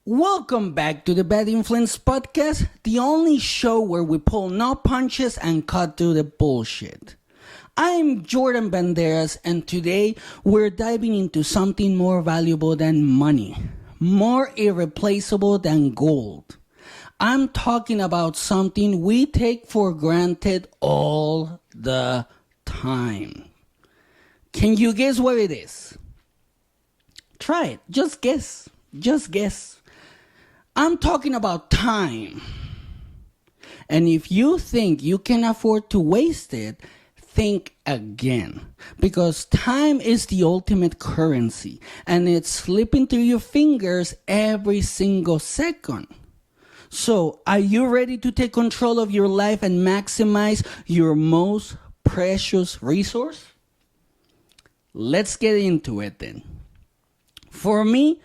Welcome back to the Bad Influence Podcast, the only show where we pull no punches and cut through the bullshit. I'm Jordan Banderas, and today we're diving into something more valuable than money, more irreplaceable than gold. I'm talking about something we take for granted all the time. Can you guess what it is? Try it. Just guess. Just guess. I'm talking about time. And if you think you can afford to waste it, think again. Because time is the ultimate currency, and it's slipping through your fingers every single second. So, are you ready to take control of your life and maximize your most precious resource? Let's get into it then. For me,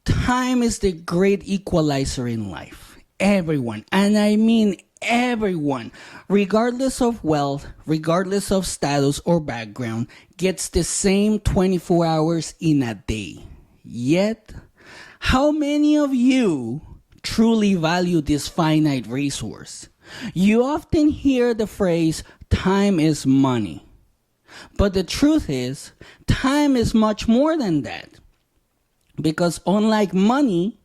time is the great equalizer in life. Everyone, and I mean everyone, regardless of wealth, regardless of status or background, gets the same 24 hours in a day. Yet, how many of you truly value this finite resource? You often hear the phrase, time is money. But the truth is, time is much more than that. Because unlike money,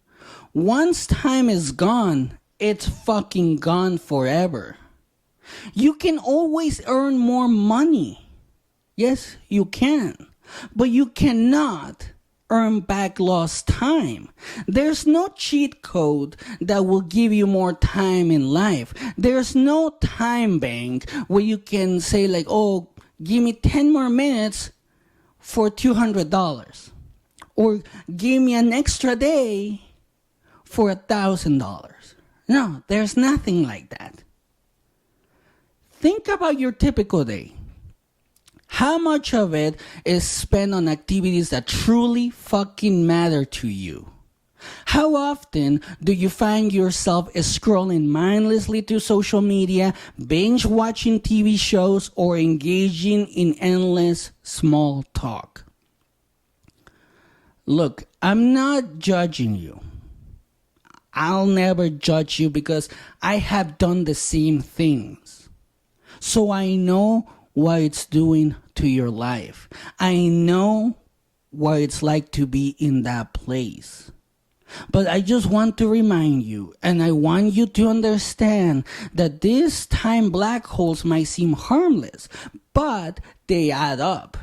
once time is gone, it's fucking gone forever. You can always earn more money. Yes, you can. But you cannot earn back lost time. There's no cheat code that will give you more time in life. There's no time bank where you can say like, oh, give me 10 more minutes for $200. Or give me an extra day for $1,000. No, there's nothing like that. Think about your typical day. How much of it is spent on activities that truly fucking matter to you? How often do you find yourself scrolling mindlessly through social media, binge watching TV shows, or engaging in endless small talk? Look, I'm not judging you. I'll never judge you because I have done the same things. So I know what it's doing to your life. I know what it's like to be in that place. But I just want to remind you, and I want you to understand that these time black holes might seem harmless, but they add up.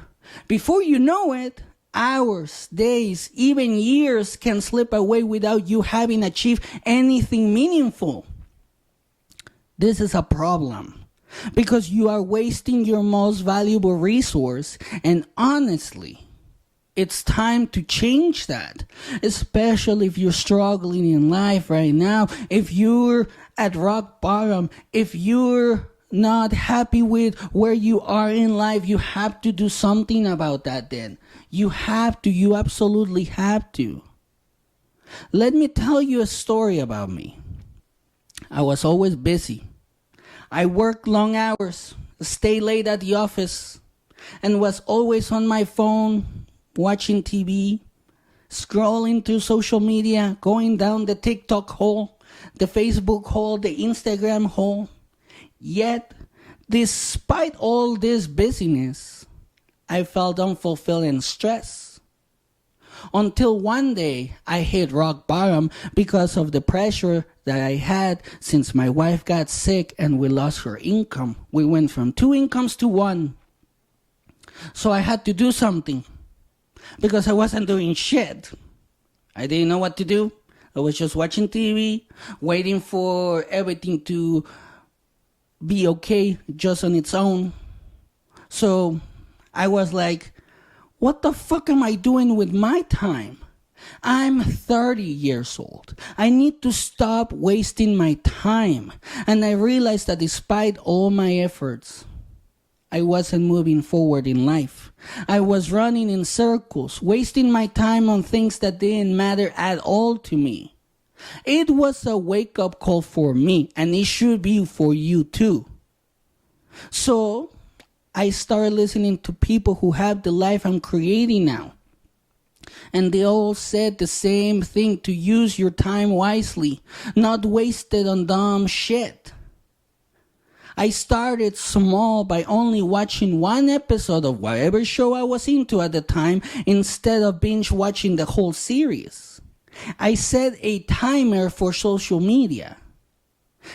Before you know it, hours, days, even years can slip away without you having achieved anything meaningful. This is a problem because you are wasting your most valuable resource, and honestly, it's time to change that, especially if you're struggling in life right now, if you're at rock bottom, if you're not happy with where you are in life. You have to do something about that then. You absolutely have to. Let me tell you a story about me. I was always busy. I worked long hours, stayed late at the office, and was always on my phone, watching TV, scrolling through social media, going down the TikTok hole, the Facebook hole, the Instagram hole. Yet, despite all this busyness, I felt unfulfilled and stressed. Until one day, I hit rock bottom because of the pressure that I had since my wife got sick and we lost her income. We went from 2 incomes to 1. So I had to do something because I wasn't doing shit. I didn't know what to do. I was just watching TV, waiting for everything to be okay just on its own. So I was like, what the fuck am I doing with my time? I'm 30 years old. I need to stop wasting my time. And I realized that despite all my efforts, I wasn't moving forward in life. I was running in circles, wasting my time on things that didn't matter at all to me. It was a wake-up call for me, and it should be for you too. So I started listening to people who have the life I'm creating now. And they all said the same thing, to use your time wisely, not waste it on dumb shit. I started small by only watching one episode of whatever show I was into at the time instead of binge watching the whole series. I set a timer for social media.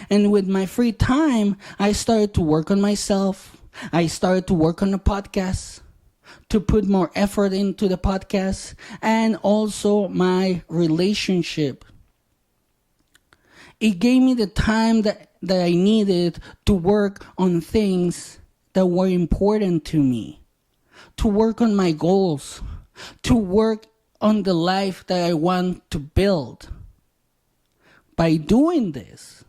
And with my free time, I started to work on myself. I started to work on the podcast, to put more effort into the podcast, and also my relationship. It gave me the time that I needed to work on things that were important to me, to work on my goals, to work on the life that I want to build. By doing this,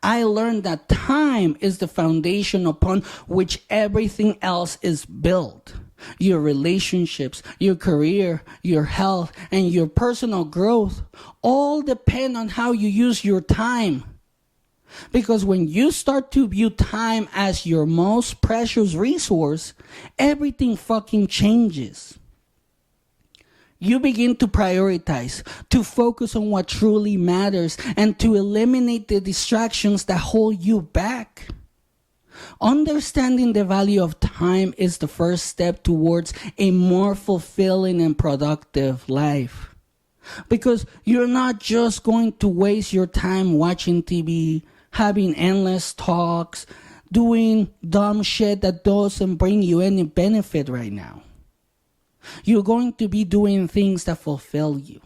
I learned that time is the foundation upon which everything else is built. Your relationships, your career, your health, and your personal growth all depend on how you use your time. Because when you start to view time as your most precious resource, everything fucking changes. You begin to prioritize, to focus on what truly matters, and to eliminate the distractions that hold you back. Understanding the value of time is the first step towards a more fulfilling and productive life. Because you're not just going to waste your time watching TV, having endless talks, doing dumb shit that doesn't bring you any benefit right now. You're going to be doing things that fulfill you.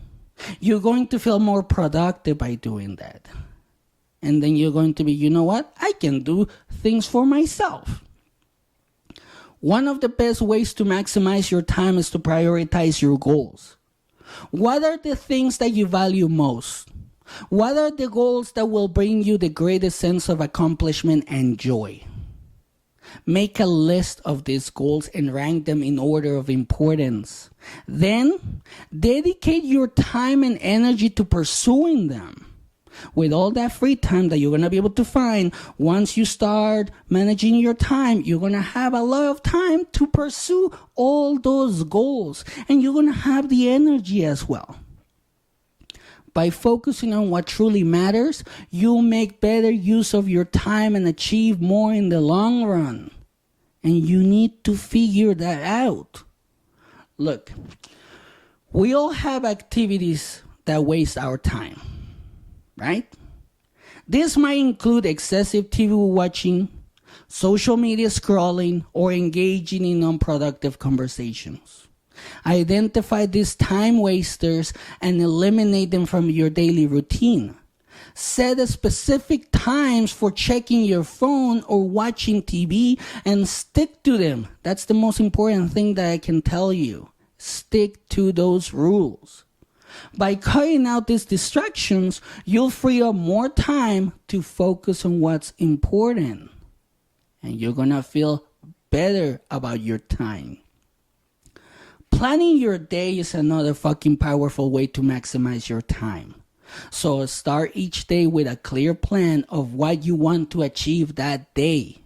You're going to feel more productive by doing that. And then you're going to be, you know what? I can do things for myself. One of the best ways to maximize your time is to prioritize your goals. What are the things that you value most? What are the goals that will bring you the greatest sense of accomplishment and joy? Make a list of these goals and rank them in order of importance. Then, dedicate your time and energy to pursuing them. With all that free time that you're going to be able to find, once you start managing your time, you're going to have a lot of time to pursue all those goals. And you're going to have the energy as well. By focusing on what truly matters, you'll make better use of your time and achieve more in the long run. And you need to figure that out. Look, we all have activities that waste our time, right? This might include excessive TV watching, social media scrolling, or engaging in unproductive conversations. Identify these time wasters and eliminate them from your daily routine. Set a specific times for checking your phone or watching TV and stick to them. That's the most important thing that I can tell you. Stick to those rules. By cutting out these distractions, you'll free up more time to focus on what's important. And you're gonna feel better about your time. Planning your day is another fucking powerful way to maximize your time. So start each day with a clear plan of what you want to achieve that day.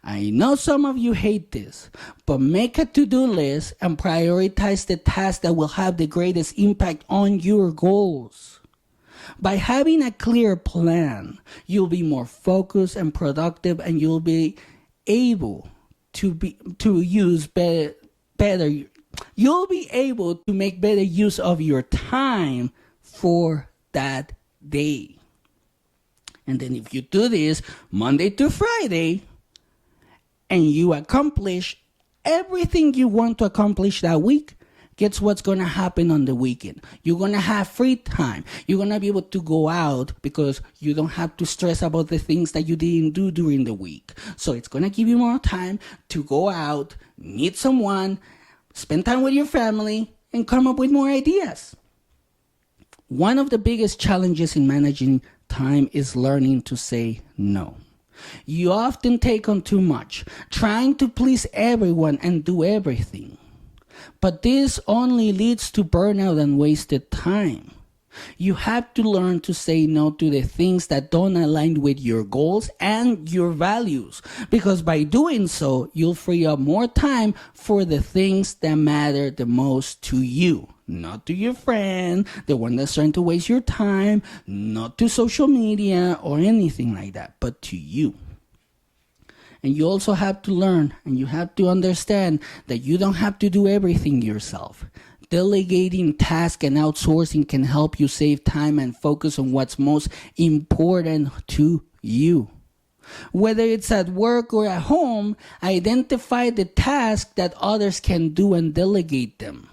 I know some of you hate this, but make a to-do list and prioritize the tasks that will have the greatest impact on your goals. By having a clear plan, you'll be more focused and productive, and you'll be able to use better. You'll be able to make better use of your time for that day. And then if you do this Monday to Friday, and you accomplish everything you want to accomplish that week, guess what's going to happen on the weekend? You're going to have free time. You're going to be able to go out because you don't have to stress about the things that you didn't do during the week. So it's going to give you more time to go out, meet someone, spend time with your family, and come up with more ideas. One of the biggest challenges in managing time is learning to say no. You often take on too much, trying to please everyone and do everything. But this only leads to burnout and wasted time. You have to learn to say no to the things that don't align with your goals and your values, because by doing so, you'll free up more time for the things that matter the most to you. not to your friend, the one that's trying to waste your time, not to social media or anything like that, but to you. And you also have to learn and you have to understand that you don't have to do everything yourself. Delegating tasks and outsourcing can help you save time and focus on what's most important to you. Whether it's at work or at home, identify the tasks that others can do and delegate them.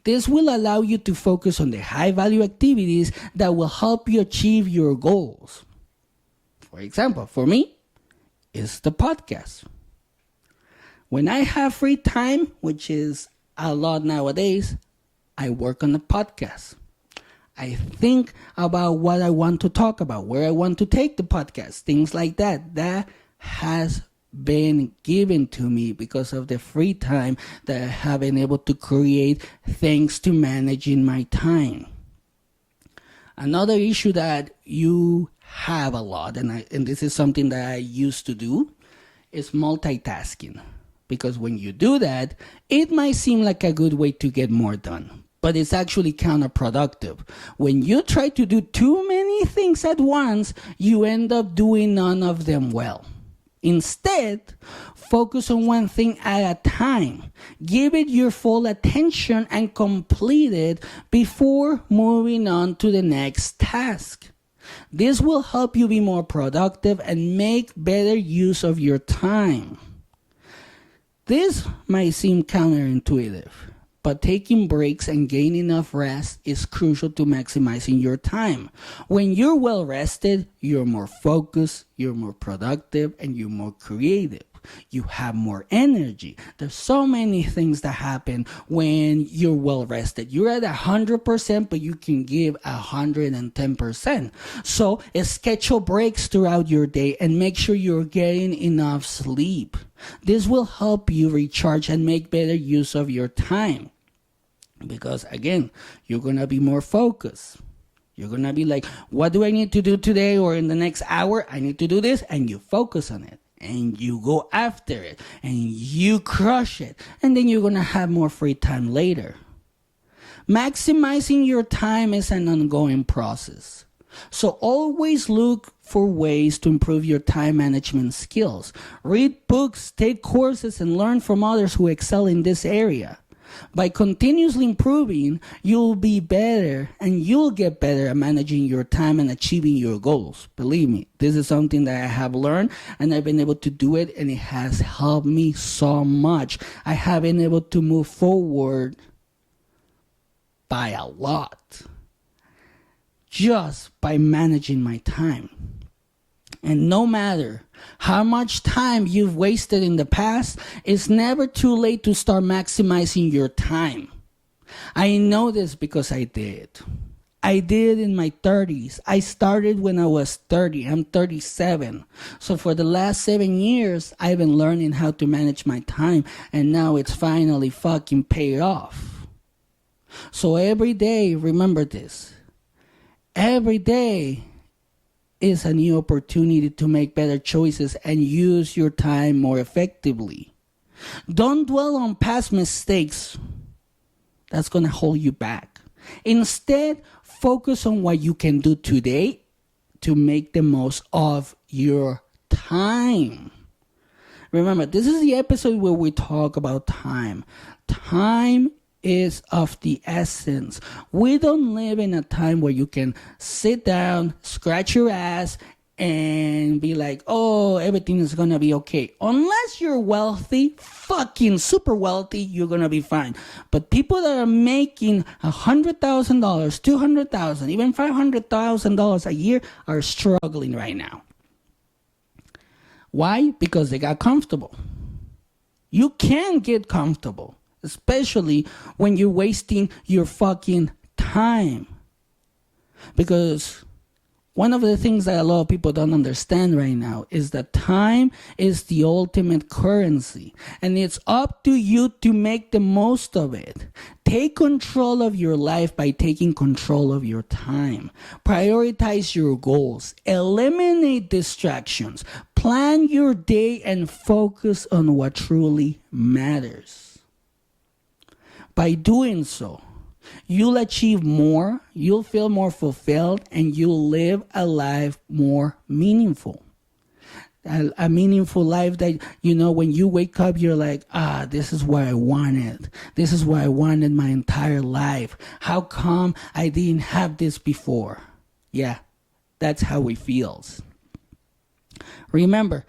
This will allow you to focus on the high-value activities that will help you achieve your goals. For example, for me, it's the podcast. When I have free time, which is a lot nowadays, I work on the podcast. I think about what I want to talk about, where I want to take the podcast, things like that. That has been given to me because of the free time that I have been able to create thanks to managing my time. Another issue that you have a lot, and this is something that I used to do, is multitasking. Because when you do that, it might seem like a good way to get more done, but it's actually counterproductive. When you try to do too many things at once, you end up doing none of them well. Instead, focus on one thing at a time. Give it your full attention and complete it before moving on to the next task. This will help you be more productive and make better use of your time. This might seem counterintuitive, but taking breaks and getting enough rest is crucial to maximizing your time. When you're well rested, you're more focused, you're more productive, and you're more creative. You have more energy. There's so many things that happen when you're well rested. You're at 100%, but you can give 110%. So schedule breaks throughout your day and make sure you're getting enough sleep. This will help you recharge and make better use of your time. Because again, you're going to be more focused. You're going to be like, what do I need to do today or in the next hour? I need to do this, and you focus on it. And you go after it. And you crush it. And then you're going to have more free time later. Maximizing your time is an ongoing process. So always look for ways to improve your time management skills. Read books, take courses, and learn from others who excel in this area. By continuously improving, you'll be better and you'll get better at managing your time and achieving your goals. Believe me, this is something that I have learned and I've been able to do it, and it has helped me so much. I have been able to move forward by a lot just by managing my time. And no matter how much time you've wasted in the past, it's never too late to start maximizing your time. I know this because I did. I did in my 30s. I started when I was 30. I'm 37. So for the last 7 years, I've been learning how to manage my time, and now it's finally fucking paid off. So every day, remember this. Every day is a new opportunity to make better choices and use your time more effectively. Don't dwell on past mistakes. That's going to hold you back. Instead, focus on what you can do today to make the most of your time. Remember, this is the episode where we talk about time. Time is of the essence. We don't live in a time where you can sit down, scratch your ass, and be like, oh, everything is gonna be okay. Unless you're wealthy, fucking super wealthy, you're gonna be fine. But people that are making $100,000, $200,000, even $500,000 a year are struggling right now. Why? Because they got comfortable. You can get comfortable, especially when you're wasting your fucking time. Because one of the things that a lot of people don't understand right now is that time is the ultimate currency, and it's up to you to make the most of it. Take control of your life by taking control of your time. Prioritize your goals. Eliminate distractions. Plan your day and focus on what truly matters. By doing so, You'll achieve more, you'll feel more fulfilled, and you'll live a life more meaningful. A meaningful life that, when you wake up, you're like, this is what I wanted. This is what I wanted my entire life. How come I didn't have this before? Yeah, that's how it feels. Remember,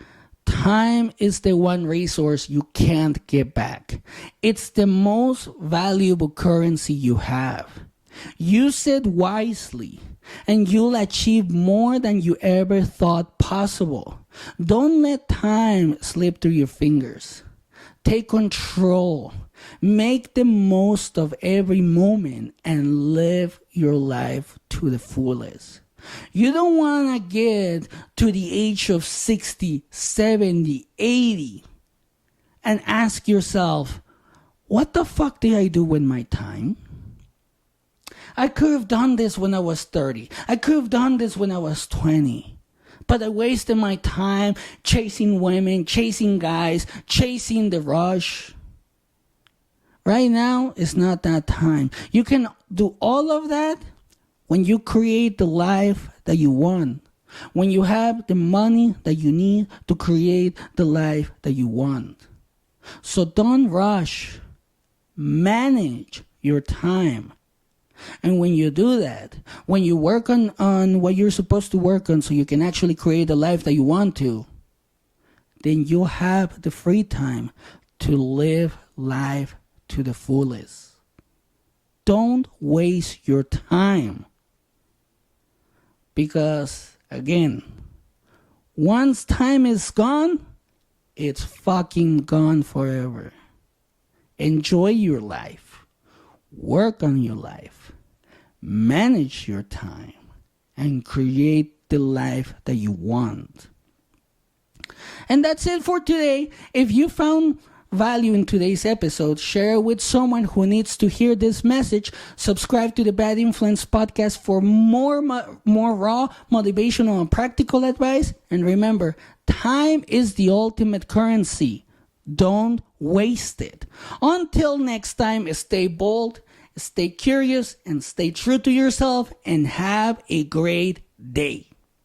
time is the one resource you can't get back. It's the most valuable currency you have. Use it wisely, and you'll achieve more than you ever thought possible. Don't let time slip through your fingers. Take control. Make the most of every moment and live your life to the fullest. You don't want to get to the age of 60, 70, 80 and ask yourself, what the fuck did I do with my time? I could have done this when I was 30. I could have done this when I was 20. But I wasted my time chasing women, chasing guys, chasing the rush. Right now, it's not that time. You can do all of that when you create the life that you want. When you have the money that you need to create the life that you want. So don't rush. Manage your time. And when you do that, when you work on what you're supposed to work on so you can actually create the life that you want to, then you'll have the free time to live life to the fullest. Don't waste your time. Because, again, once time is gone, it's fucking gone forever. Enjoy your life. Work on your life, manage your time, and create the life that you want. And that's it for today. If you found value in today's episode, share it with someone who needs to hear this message. Subscribe to the Bad Influence podcast for more raw, motivational, and practical advice. And remember, time is the ultimate currency. Don't waste it. Until next time, stay bold, stay curious, and stay true to yourself, and have a great day.